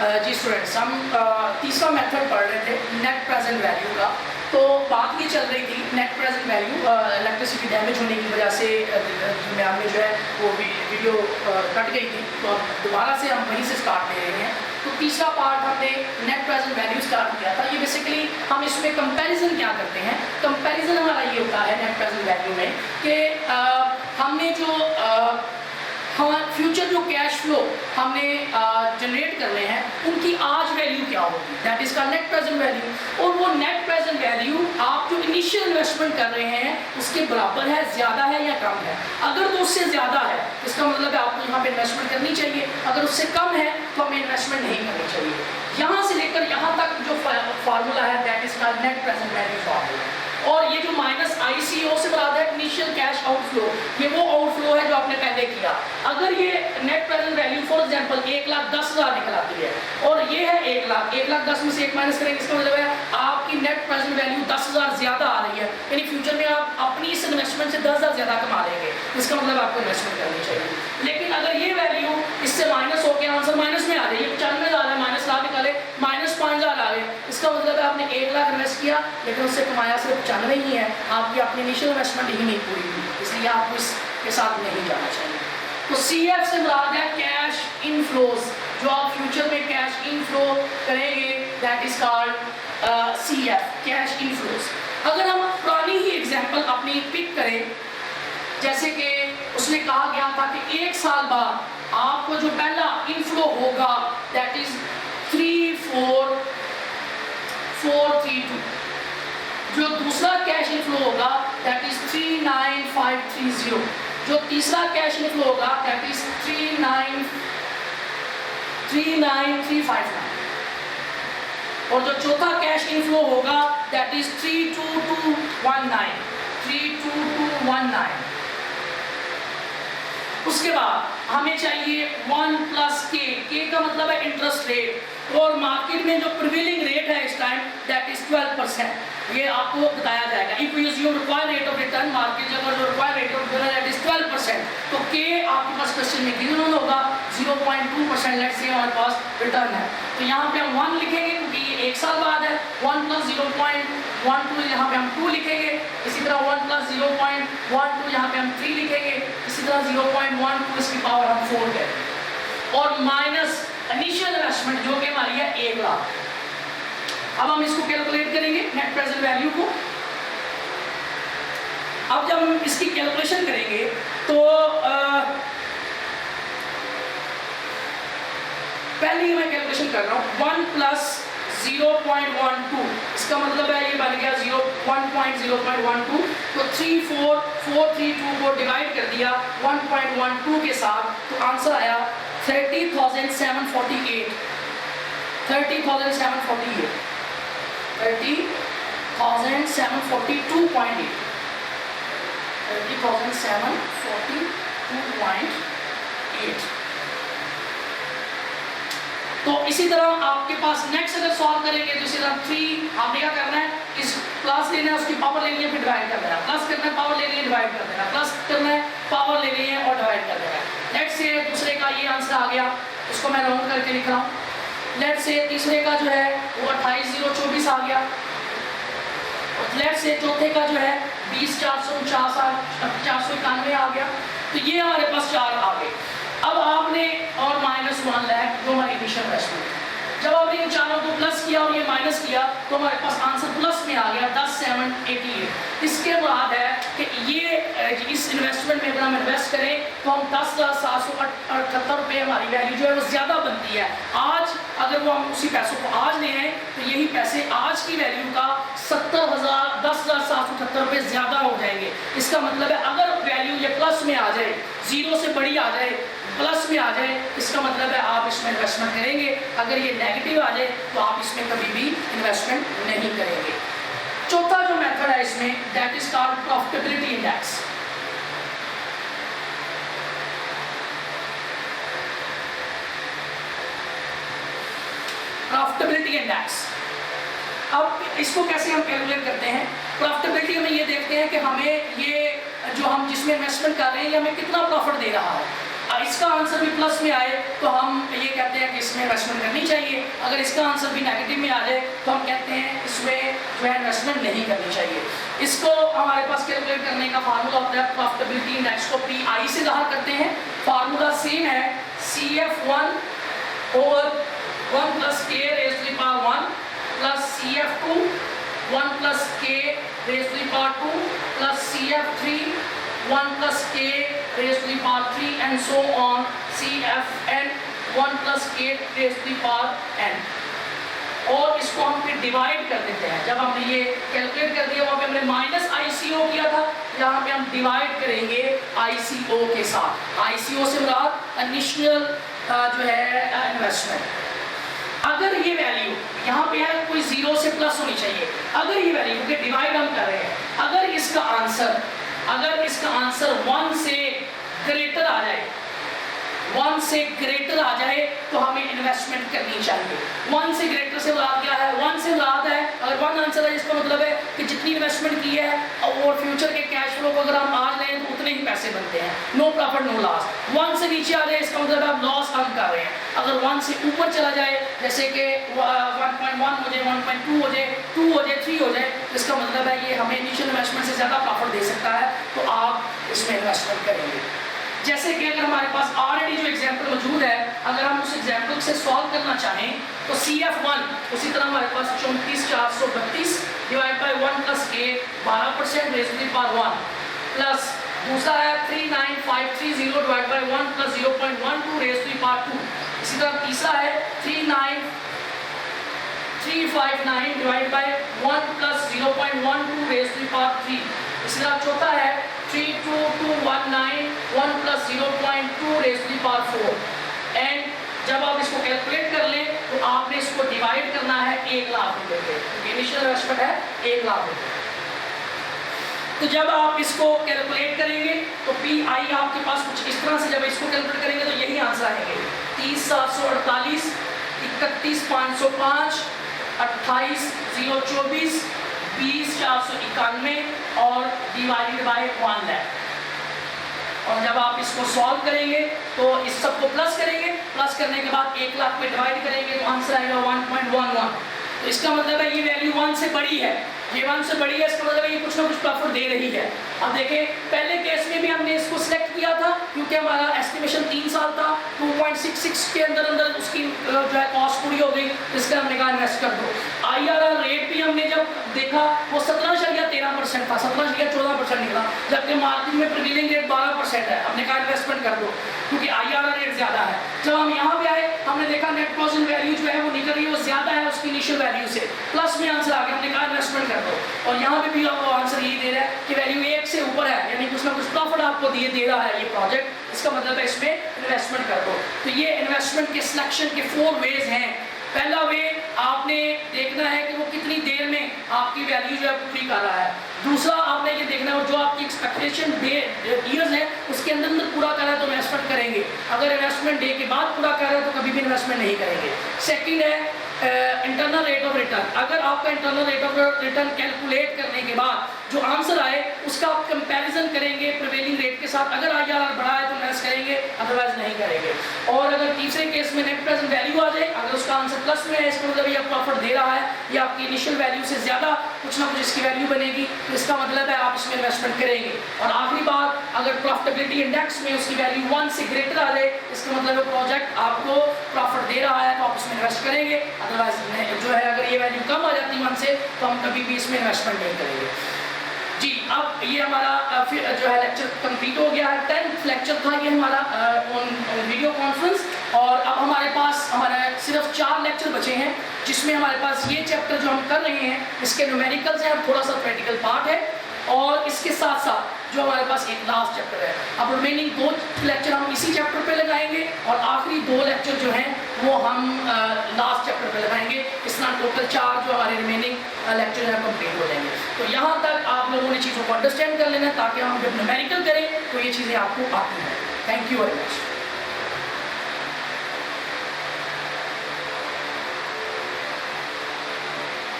जी students, हम तीसरा method पढ़ रहे थे नेट प्रेजेंट वैल्यू का। तो बात ये चल रही थी net present value electricity damage होने की वजह से मैम में जो है वो वीडियो कट गई थी, तो दोबारा से हम वहीं से स्टार्ट ले रहे हैं। तो तीसरा पार्ट हमने नेट प्रेजेंट वैल्यू स्टार्ट किया था। ये बेसिकली हम इसमें कंपैरिजन क्या करते हैं, कंपैरिजन हमारा ये होता है नेट प्रेजेंट वैल्यू में कि हमने जो हमारा फ्यूचर जो कैश फ्लो हमने जनरेट करने हैं उनकी आज वैल्यू क्या होगी, दैट इज का नेट प्रेजेंट वैल्यू। और वो नेट प्रेजेंट वैल्यू आप जो इनिशियल इन्वेस्टमेंट कर रहे हैं उसके बराबर है, ज़्यादा है या कम है। अगर तो उससे ज़्यादा है इसका मतलब है आपको यहाँ पे इन्वेस्टमेंट करनी चाहिए, अगर उससे कम है तो हमें इन्वेस्टमेंट नहीं करनी चाहिए। यहाँ से लेकर यहाँ तक जो फार्मूला है दैट इज का नेट प्रेजेंट वैल्यू फार्मूला। और ये जो माइनस ICO से बता है इनिशियल कैश आउटफ्लो, ये वो आउटफ्लो है जो आपने पहले किया। अगर ये net present value for example 1,10,000 निकल आती है और ये है 1 लाख, 1,10,000 में से 1 माइनस करेंगे, इसका मतलब है आपकी नेट प्रेजेंट वैल्यू 10,000 ज्यादा आ रही है, यानी फ्यूचर में आप अपनी इस इन्वेस्टमेंट से 10,000 ज्यादा कमा लेंगे। इसका मतलब आपको इन्वेस्टमेंट करनी चाहिए। लेकिन अगर ये वैल्यू इससे माइनस होकर आंसर माइनस में आ जाए, 95,000 है, माइनस लाख निकाले माइनस 5,000 आ गए, इसका मतलब है आपने 1 लाख इन्वेस्ट किया लेकिन उससे कमाया सिर्फ 95 ही है, आपकी अपनी इनिशियल इन्वेस्टमेंट ही नहीं पूरी हुई, इसलिए आपको इसके साथ नहीं जाना चाहिए। तो CF से मुराद है कैश इनफ्लोज, जो आप फ्यूचर में कैश इनफ्लो करेंगे that is called CF, cash inflows. अगर हम पुरानी ही एग्जांपल अपनी पिक करें, जैसे कि उसने कहा गया था कि 1 साल बाद आपको जो पहला इनफ्लो होगा दैट इज 34432, जो दूसरा कैश इनफ्लो होगा दैट इज 39530, जो तीसरा कैश इनफ्लो होगा दैट इज 39359, और जो चौथा कैश इनफ्लो होगा दैट इज 32219। उसके बाद हमें चाहिए 1 प्लस के का मतलब है इंटरेस्ट रेट, और मार्केट में जो प्रिवेलिंग रेट है इस टाइम दैट इज 12%, ये आपको बताया जाएगा। If you use required rate of return, market जगह जो required rate of return that is 12%, तो के आपके पास क्वेश्चन में गिवन होगा 0.2%, लेट्स से हमारे पास रिटर्न है, तो यहाँ पे हम 1 लिखेंगे क्योंकि ये 1 साल बाद है। 1 प्लस 0.12 यहाँ पे हम 2 लिखेंगे, इसी तरह 1 प्लस 0.12 यहाँ पे हम 3 लिखेंगे, इसी तरह 0.12 इसकी पावर हम 4 करेंगे, और माइनस इनिशियल इन्वेस्टमेंट जो कि हमारी है 1 लाख। अब हम इसको कैलकुलेट करेंगे नेट प्रेजेंट वैल्यू को। अब जब हम इसकी कैलकुलेशन करेंगे तो पहले ही मैं कैलकुलेशन कर रहा हूँ 1 प्लस 0.12, इसका मतलब है ये बन गया 1.0.12, तो 34432 को डिवाइड कर दिया 1.12 के साथ, तो आंसर आया 30,748, 30,742.8, 30,742.8। तो इसी तरह आपके पास नेक्स्ट अगर सॉल्व करेंगे तो इसी तरह 3 आपने क्या करना है, इस प्लस लेना है उसकी पावर लेनी है फिर डिवाइड कर देना, प्लस करना है पावर लेनी है डिवाइड कर देना, प्लस करना है पावर लेनी है और डिवाइड कर देना। लेट्स से दूसरे का ये आंसर आ गया, उसको मैं राउंड करके लिख रहा हूँ। लेट्स से तीसरे का जो है वो 28,024 आ गया, लेट्स से चौथे का जो है 20,491 आ गया, तो ये हमारे पास 4 आ गए। अब आपने और -1 लाख जो हमारी इनिशियल इन्वेस्टमेंट, जब आपने इन चारों को प्लस किया और ये माइनस किया तो हमारे पास आंसर प्लस में आ गया 10,788। इसके मुराद है कि ये इस इन्वेस्टमेंट में अगर हम इन्वेस्ट करें तो हम 10,778 रुपये हमारी वैल्यू जो है वो ज़्यादा बनती है। आज अगर वो हम उसी पैसों को आज ले आए तो यही पैसे आज की वैल्यू का 10,778 रुपये ज़्यादा हो जाएंगे। इसका मतलब है अगर वैल्यू ये प्लस में आ जाए, 0 से बड़ी आ जाए, प्लस में आ जाए, इसका मतलब है आप इसमें इन्वेस्टमेंट करेंगे। अगर ये नेगेटिव आ जाए तो आप इसमें कभी भी इन्वेस्टमेंट नहीं करेंगे। चौथा जो मेथड है इसमें that is called profitability index. Profitability index, अब इसको कैसे हम कैलकुलेट करते हैं? प्रॉफिटेबिलिटी में ये देखते हैं कि हमें ये जो हम जिसमें इन्वेस्टमेंट कर रहे हैं ये हमें कितना प्रॉफिट दे रहा है। इसका आंसर भी प्लस में आए तो हम ये कहते हैं कि इसमें इन्वेस्टमेंट करनी चाहिए। अगर इसका आंसर भी नेगेटिव में आ जाए तो हम कहते हैं इसमें जो है इन्वेस्टमेंट नहीं करनी चाहिए। इसको हमारे पास कैलकुलेट करने का फार्मूला होता है, प्रॉफिटेबिलिटी इंडेक्स को PI से ज़ाहिर करते हैं। फार्मूला सेम है, CF1 over 1 plus K raise to the power 1 plus CF2 1 plus K raise to the power 2 plus CF3 1 plus K raised to the power 3 and so on, CFN 1 plus K raised to the power n। और इसको हम फिर divide कर देते हैं। जब हमने ये कैलकुलेट कर दिया, वहाँ पे हमने माइनस ICO किया था, यहाँ पे हम डिवाइड करेंगे ICO के साथ। ICO से मुराद इनिशियल जो है इन्वेस्टमेंट। अगर ये वैल्यू यहाँ पे है कोई 0 से प्लस होनी चाहिए। अगर ये वैल्यू के डिवाइड हम कर रहे हैं, अगर इसका आंसर 1 से ग्रेटर आ जाए, 1 से ग्रेटर आ जाए तो हमें इन्वेस्टमेंट करनी चाहिए। 1 से ग्रेटर से मुराद क्या है? 1 से मुराद है अगर 1 आंसर है, इसका मतलब है कि जितनी इन्वेस्टमेंट की है और फ्यूचर के कैश फ्लो को अगर हम आज लें तो उतने ही पैसे बनते हैं, नो प्रॉफिट नो लॉस। 1 से नीचे आ जाए इसका मतलब आप लॉस अर्न कर रहे हैं। अगर 1 से ऊपर चला जाए, जैसे कि 1.1 हो जाए, 1.2 हो जाए, 2 हो जाए, 3 हो जाए, इसका मतलब है ये हमें इनिशियल इन्वेस्टमेंट से ज़्यादा प्रॉफिट दे सकता है, तो आप इसमें इन्वेस्टमेंट करेंगे। जैसे कि अगर हमारे पास ऑलरेडी जो एग्जाम्पल मौजूद है, अगर हम उस एग्जाम्पल से सॉल्व करना चाहें तो CF1 उसी तरह हमारे पास 34,432 divide by 1 plus K 12% raise to the power 1 plus दूसरा है 39,530 divide by 1 plus 0.12 raise to the power 2। इसी तरह तीसरा है 39,359 divide by 1 plus 0.12 raise to the power 3। इसी तरह चौथा है 32219 1 plus 0.2 raise to the power 4। And जब आप इसको कैलकुलेट कर लें तो आपने इसको डिवाइड करना है 1 लाख रुपए पे, क्योंकि इनिशियल इन्वेस्टमेंट है 1 लाख रुपए। तो जब आप इसको कैलकुलेट करेंगे तो PI आपके पास कुछ इस तरह से, जब इसको कैलकुलेट करेंगे तो यही आंसर आएंगे 30,748 31,505 28,024 20,491 और डिवाइडेड बाय 1 लाख। और जब आप इसको सॉल्व करेंगे तो इस सबको प्लस करेंगे, प्लस करने के बाद 1 लाख में डिवाइड करेंगे तो आंसर आएगा 1.11। तो इसका मतलब है ये वैल्यू 1 से बड़ी है, ये 1 से बड़ी है, इसका मतलब है ये कुछ ना कुछ प्रॉफिट दे रही है। अब देखें पहले केस में भी हमने इसको सिलेक्ट किया था क्योंकि हमारा एस्टिमेशन 3 साल था, 2.66 के अंदर उसकी जो है कॉस्ट पूरी हो गई, इसका हमने कहा इन्वेस्ट कर दो। IRR रेट भी हमने जब देखा वो 17.13% था, 17.14% निकला, जबकि मार्केट में प्रिवेलिंग रेट 12% है। हमने कहा इन्वेस्टमेंट कर दो क्योंकि IRR रेट ज़्यादा है। जब हम यहाँ पे आए हमने देखा नेट प्रेजेंट वैल्यू जो है वो निकल रही है, वो ज़्यादा है उसकी इनिशियल वैल्यू से, प्लस में आंसर आ गया, हमने कहा इन्वेस्टमेंट कर दो। और यहाँ पे भी आपको आंसर यही दे रहा है कि वैल्यू 1 से ऊपर है, यानी कुछ ना कुछ प्रॉफिट आपको दे रहा है ये प्रोजेक्ट, इसका मतलब है इसमें इन्वेस्टमेंट कर दो। तो ये इन्वेस्टमेंट के सिलेक्शन के 4 वेज हैं। पहला वे आपने देखना है कि वो कितनी देर में आपकी वैल्यू जो है पूरी कर रहा है। दूसरा आपने ये देखना है जो आपकी एक्सपेक्टेशन ईयर्स है उसके अंदर पूरा कर रहा है तो इन्वेस्टमेंट करेंगे, अगर इन्वेस्टमेंट डे के बाद पूरा कर रहा है तो कभी भी इन्वेस्टमेंट नहीं करेंगे। सेकंड है इंटरनल रेट ऑफ रिटर्न, अगर आपका internal rate of return calculate करने के बाद जो आंसर आए उसका आप कंपैरिजन करेंगे प्रिवेलिंग रेट के साथ, अगर IRR बढ़ा है तो इन्वेस्ट करेंगे, अदरवाइज नहीं करेंगे। और अगर तीसरे केस में नेट प्रेजेंट वैल्यू आ जाए, अगर उसका आंसर प्लस में है, इसका मतलब ये प्रॉफिट दे रहा है, या आपकी इनिशियल वैल्यू से ज़्यादा कुछ ना कुछ इसकी वैल्यू बनेगी, तो इसका मतलब है आप इसमें इन्वेस्टमेंट करेंगे। और आखिरी बात, अगर प्रॉफिटेबिलिटी इंडेक्स में उसकी वैल्यू 1 से ग्रेटर आ जाए, इसका मतलब है प्रोजेक्ट आपको प्रॉफिट दे रहा है तो आप उसमें इन्वेस्ट करेंगे, अदरवाइज जो है अगर ये वैल्यू कम आ जाती है 1 से तो हम कभी भी इसमें इन्वेस्टमेंट नहीं करेंगे। जी, अब ये हमारा फिर जो है लेक्चर कंप्लीट हो गया है। 10th लेक्चर था ये हमारा वीडियो कॉन्फ्रेंस, और अब हमारे पास सिर्फ 4 लेक्चर बचे हैं, जिसमें हमारे पास ये चैप्टर जो हम कर रहे हैं इसके न्यूमेरिकल्स हैं, थोड़ा सा प्रैक्टिकल पार्ट है, और इसके साथ साथ जो हमारे पास एक लास्ट चैप्टर है। अब रिमेनिंग 2 लेक्चर हम इसी चैप्टर पे लगाएंगे और आखिरी 2 लेक्चर जो हैं वो हम लास्ट चैप्टर पे लगाएंगे। इस तरह टोटल 4 जो हमारे रिमेनिंग लेक्चर हैं कंप्लीट हो जाएंगे। तो यहाँ तक आप लोगों ने चीज़ों को अंडरस्टैंड कर लेना ताकि हम जब न्यूमेरिकल करें तो ये चीज़ें आपको आती हैं। Thank you very much.